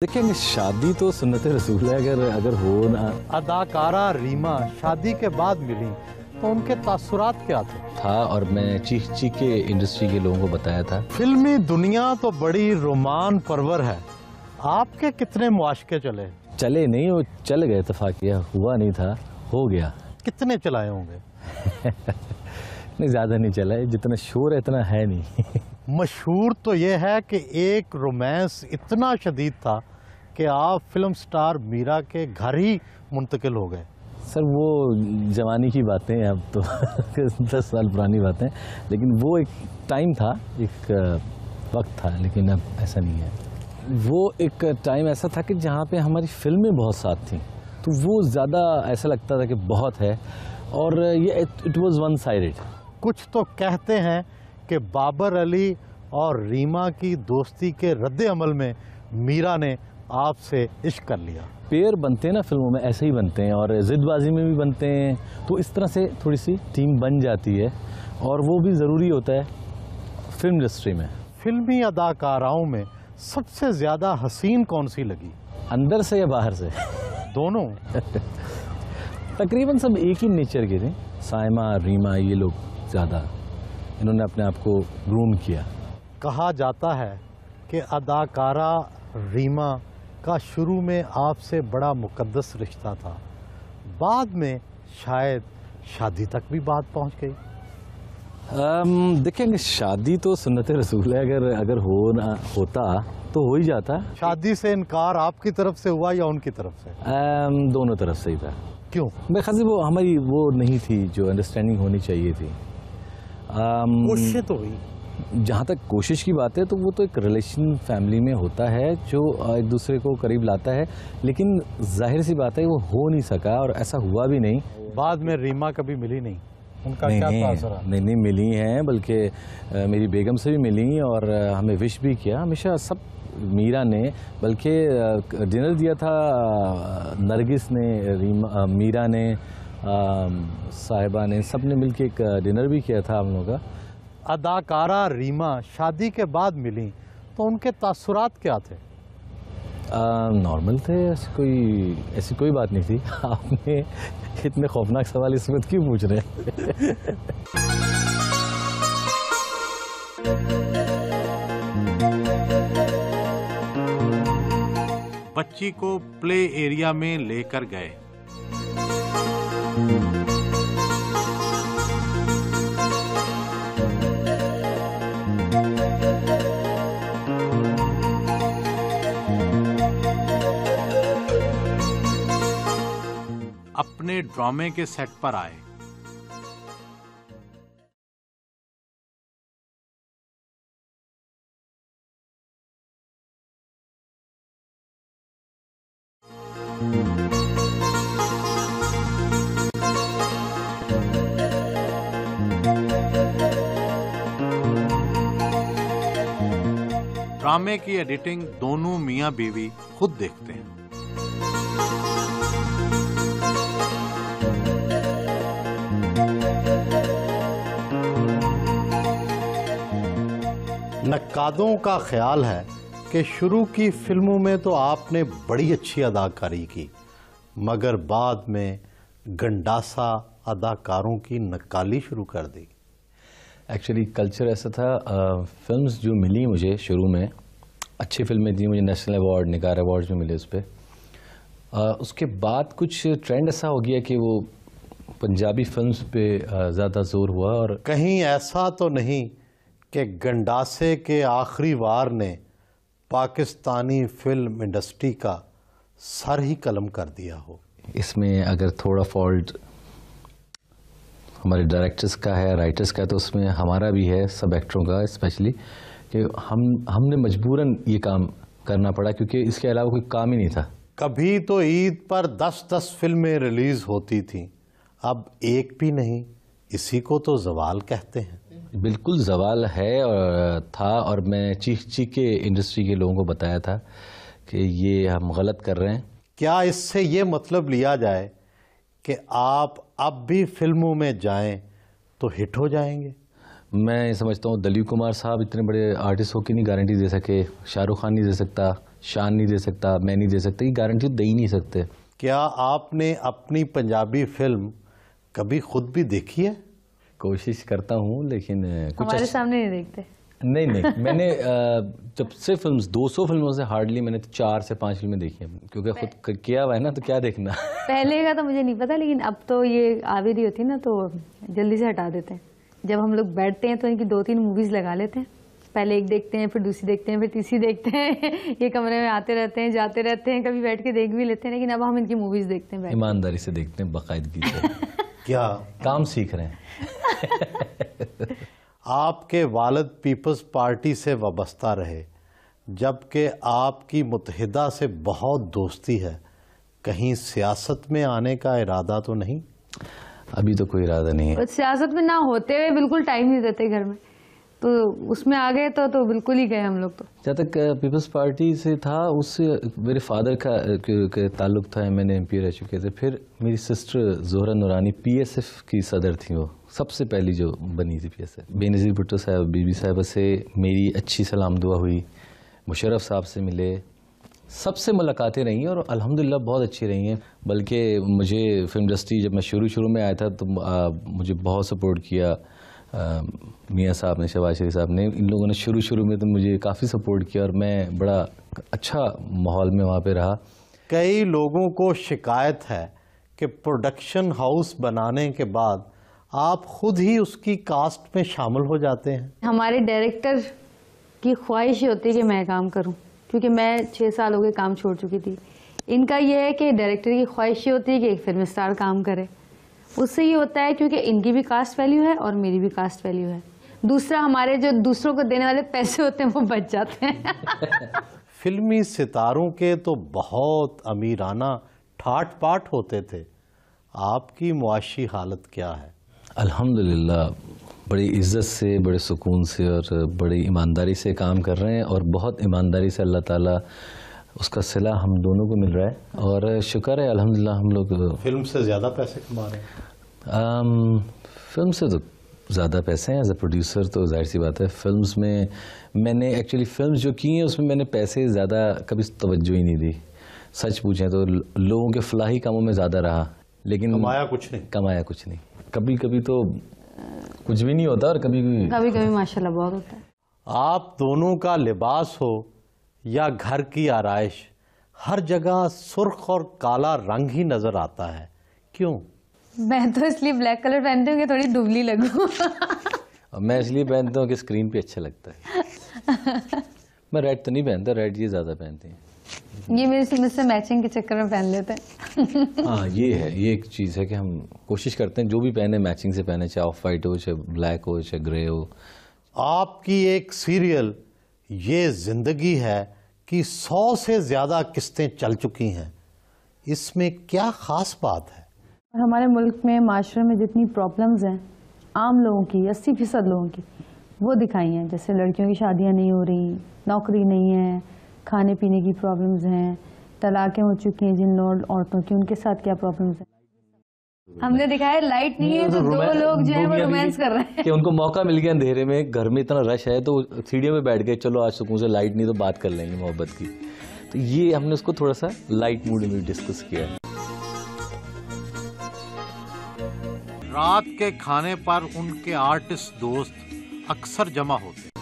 देखेंगे, शादी तो सुन्नत रसूल है। अगर हो ना। अदाकारा रीमा शादी के बाद मिली तो उनके तासुरात क्या थे? था और मैं चीख चीख के इंडस्ट्री के लोगों को बताया था। फिल्मी दुनिया तो बड़ी रोमान परवर है। आपके कितने मुआशके चले? चले नहीं, वो चल गए। इत्तेफाकिया हुआ नहीं था, हो गया। कितने चलाए होंगे? नहीं, ज्यादा नहीं चला है। जितना शोर है इतना है नहीं। मशहूर तो ये है कि एक रोमांस इतना शदीद था कि आप फिल्म स्टार मीरा के घर ही मुंतकिल हो गए। सर, वो जवानी की बातें हैं, अब तो 10 साल पुरानी बातें। लेकिन वो एक टाइम था, एक वक्त था, लेकिन अब ऐसा नहीं है। वो एक टाइम ऐसा था कि जहाँ पे हमारी फिल्में बहुत साथ थी, तो वो ज़्यादा ऐसा लगता था कि बहुत है। और ये इट वाज वन साइडेड। कुछ तो कहते हैं कि बाबर अली और रीमा की दोस्ती के रद्द अमल में मीरा ने आपसे इश्क कर लिया। पेयर बनते हैं ना फिल्मों में, ऐसे ही बनते हैं, और जिदबाजी में भी बनते हैं। तो इस तरह से थोड़ी सी टीम बन जाती है, और वो भी ज़रूरी होता है फिल्म इंडस्ट्री में। फिल्मी अदाकाराओं में सबसे ज़्यादा हसीन कौन सी लगी? अंदर से या बाहर से? दोनों। तकरीबन सब एक ही नेचर के थे। साइमा, रीमा, ये लोग ज़्यादा इन्होंने अपने आप को ग्रूम किया। कहा जाता है कि अदाकारा रीमा का शुरू में आपसे बड़ा मुकद्दस रिश्ता था, बाद में शायद शादी तक भी बात पहुंच गई। देखेंगे, शादी तो सुन्नत रसूल है। अगर हो ना होता तो हो ही जाता। शादी से इनकार आपकी तरफ से हुआ या उनकी तरफ से? दोनों तरफ से ही था। क्यों? मेरे ख्याल से वो हमारी वो नहीं थी जो अंडरस्टैंडिंग होनी चाहिए थी। कोशिश तो हुई। जहाँ तक कोशिश की बात है, तो वो तो एक रिलेशन फैमिली में होता है जो एक दूसरे को करीब लाता है, लेकिन जाहिर सी बात है वो हो नहीं सका, और ऐसा हुआ भी नहीं। बाद में रीमा कभी मिली नहीं? उनका क्या तासुर है? नहीं, मिली हैं, बल्कि मेरी बेगम से भी मिली, और हमें विश भी किया हमेशा सब। मीरा ने बल्कि डिनर दिया था, नरगिस ने, मीरा ने, साहिबा ने, सब ने मिलके एक डिनर भी किया था हम लोगों का। अदाकारा रीमा शादी के बाद मिली तो उनके तासुरात क्या थे? नॉर्मल थे, ऐसी कोई बात नहीं थी। आपने इतने खौफनाक सवाल इस वक्त क्यों पूछ रहे हैं? बच्ची को प्ले एरिया में लेकर गए। अपने ड्रामे के सेट पर आए। ड्रामे की एडिटिंग दोनों मियां बीवी खुद देखते हैं। नक्कादों का ख्याल है कि शुरू की फिल्मों में तो आपने बड़ी अच्छी अदाकारी की, मगर बाद में गंडासा अदाकारों की नक्काली शुरू कर दी। एक्चुअली कल्चर ऐसा था, फिल्म्स जो मिली मुझे शुरू में, अच्छी फिल्में थी, मुझे नेशनल अवार्ड, निगार अवार्ड जो मिले उस पर। उसके बाद कुछ ट्रेंड ऐसा हो गया कि वो पंजाबी फिल्म्स पे ज़्यादा जोर हुआ। और कहीं ऐसा तो नहीं कि गंडासे के आखिरी वार ने पाकिस्तानी फिल्म इंडस्ट्री का सर ही कलम कर दिया हो? इसमें अगर थोड़ा फॉल्ट हमारे डायरेक्टर्स का है, राइटर्स का है, तो उसमें हमारा भी है, सब एक्टरों का स्पेशली, कि हमने मजबूरन ये काम करना पड़ा, क्योंकि इसके अलावा कोई काम ही नहीं था। कभी तो ईद पर 10-10 फिल्में रिलीज होती थीं, अब एक भी नहीं। इसी को तो जवाल कहते हैं। बिल्कुल जवाल है और था, और मैं चीख चीख के इंडस्ट्री के लोगों को बताया था कि ये हम गलत कर रहे हैं। क्या इससे ये मतलब लिया जाए कि आप अब भी फिल्मों में जाएं तो हिट हो जाएंगे? मैं समझता हूँ दिलीप कुमार साहब इतने बड़े आर्टिस्ट हो के नहीं गारंटी दे सके, शाहरुख खान नहीं दे सकता, शान नहीं दे सकता, मैं नहीं दे सकता, ये गारंटी दे ही नहीं सकते। क्या आपने अपनी पंजाबी फिल्म कभी खुद भी देखी है? कोशिश करता हूँ लेकिन कुछ हमारे सामने नहीं देखते। नहीं मैंने जब से फिल्म 200 फिल्मों से हार्डली मैंने 4 से 5 फिल्में देखी हैं, क्योंकि खुद किया हुआ है ना, तो क्या देखना। पहले का तो मुझे नहीं पता, लेकिन अब तो ये आवेदी होती है ना, तो जल्दी से हटा देते हैं। जब हम लोग बैठते हैं तो इनकी 2-3 मूवीज लगा लेते हैं। पहले एक देखते हैं, फिर दूसरी देखते हैं, फिर तीसरी देखते हैं। ये कमरे में आते रहते हैं, जाते रहते हैं, कभी बैठ के देख भी लेते हैं, लेकिन अब हम इनकी मूवीज देखते हैं। ईमानदारी से देखते हैं, बाकायदगी से। क्या काम सीख रहे हैं। आपके वालिद पीपल्स पार्टी से वाबस्ता रहे, जबकि आपकी मुत्तहिदा से बहुत दोस्ती है, कहीं सियासत में आने का इरादा तो नहीं? अभी तो कोई इरादा नहीं है। सियासत में ना होते हुए बिल्कुल टाइम नहीं देते घर में, तो उसमें आ गए तो बिल्कुल ही गए हम लोग। तो जहाँ तक पीपल्स पार्टी से था, उससे मेरे फादर का ताल्लुक था, मैंने MP रह चुके थे। फिर मेरी सिस्टर जोहरा नूरानी PSF की सदर थी, वो सबसे पहली जो बनी थी PSF। बेनज़ीर भुट्टो साहब, बीबी साहबा से मेरी अच्छी सलाम दुआ हुई, मुशर्रफ साहब से मिले, सबसे मुलाकातें रही हैं और अल्हम्दुलिल्लाह बहुत अच्छी रही हैं। बल्कि मुझे फिल्म इंडस्ट्री जब मैं शुरू में आया था तो मुझे बहुत सपोर्ट किया मियाँ साहब ने, शहबाज शरीफ साहब ने। इन लोगों ने शुरू में तो मुझे काफ़ी सपोर्ट किया और मैं बड़ा अच्छा माहौल में वहाँ पे रहा। कई लोगों को शिकायत है कि प्रोडक्शन हाउस बनाने के बाद आप खुद ही उसकी कास्ट में शामिल हो जाते हैं। हमारे डायरेक्टर की ख्वाहिश होती है कि मैं काम करूं, क्योंकि मैं 6 साल हो गए काम छोड़ चुकी थी। इनका यह है कि डायरेक्टर की ख्वाहिश होती है कि एक फिल्म स्टार काम करे। उससे ये होता है क्योंकि इनकी भी कास्ट वैल्यू है और मेरी भी कास्ट वैल्यू है। दूसरा, हमारे जो दूसरों को देने वाले पैसे होते हैं वो बच जाते हैं। फिल्मी सितारों के तो बहुत अमीराना ठाट पाट होते थे, आपकी मुआशी हालत क्या है? अल्हम्दुलिल्लाह बड़ी इज़्ज़त से, बड़े सुकून से और बड़ी ईमानदारी से काम कर रहे हैं और बहुत ईमानदारी से अल्लाह ताला उसका सिला हम दोनों को मिल रहा है और शुक्र है अल्हम्दुलिल्लाह। हम लोग फिल्म से ज़्यादा पैसे कमा रहे हैं? फिल्म से तो ज़्यादा पैसे हैं। एज ए प्रोड्यूसर तो जाहिर सी बात है, फिल्म्स में मैंने एक्चुअली फिल्म्स जो की हैं उसमें मैंने पैसे ज़्यादा कभी तवज्जो ही नहीं दी। सच पूछें तो लोगों के फलाही कामों में ज़्यादा रहा, लेकिन कमाया कुछ नहीं। कभी कभी तो कुछ भी नहीं होता और कभी माशाल्लाह बहुत होता है। आप दोनों का लिबास हो या घर की आराइश, हर जगह सुर्ख और काला रंग ही नजर आता है, क्यों? मैं तो इसलिए ब्लैक कलर पहनती हूँ कि थोड़ी दुबली लगूं। मैं इसलिए पहनता हूँ कि स्क्रीन पे अच्छा लगता है। मैं रेड तो नहीं पहनता, रेड ये ज़्यादा पहनती हैं। ये मुझसे मैचिंग के चक्कर में पहन लेते हैं। हाँ, ये एक चीज़ है कि हम कोशिश करते हैं जो भी पहने मैचिंग से पहने, चाहे ऑफ वाइट हो, चाहे ब्लैक हो, चाहे ग्रे हो। आपकी एक सीरियल ये जिंदगी है कि 100 से ज़्यादा किस्तें चल चुकी हैं, इसमें क्या ख़ास बात है? हमारे मुल्क में माशरे में जितनी प्रॉब्लम्स हैं आम लोगों की, 80% लोगों की, वो दिखाई हैं। जैसे लड़कियों की शादियां नहीं हो रही, नौकरी नहीं है, खाने पीने की प्रॉब्लम्स हैं, तलाक़ें हो चुकी हैं जिन औरतों की, उनके साथ क्या प्रॉब्लम्स हैं। हमने दिखाया लाइट नहीं है तो 2 लोग जो है वो रोमांस कर रहे हैं कि उनको मौका मिल गया अंधेरे में, घर में इतना रश है तो सीढ़ियों में बैठ गए, चलो आज सुकून से लाइट नहीं तो बात कर लेंगे मोहब्बत की। तो ये हमने उसको थोड़ा सा लाइट मूड में डिस्कस किया है। रात के खाने पर उनके आर्टिस्ट दोस्त अक्सर जमा होते हैं।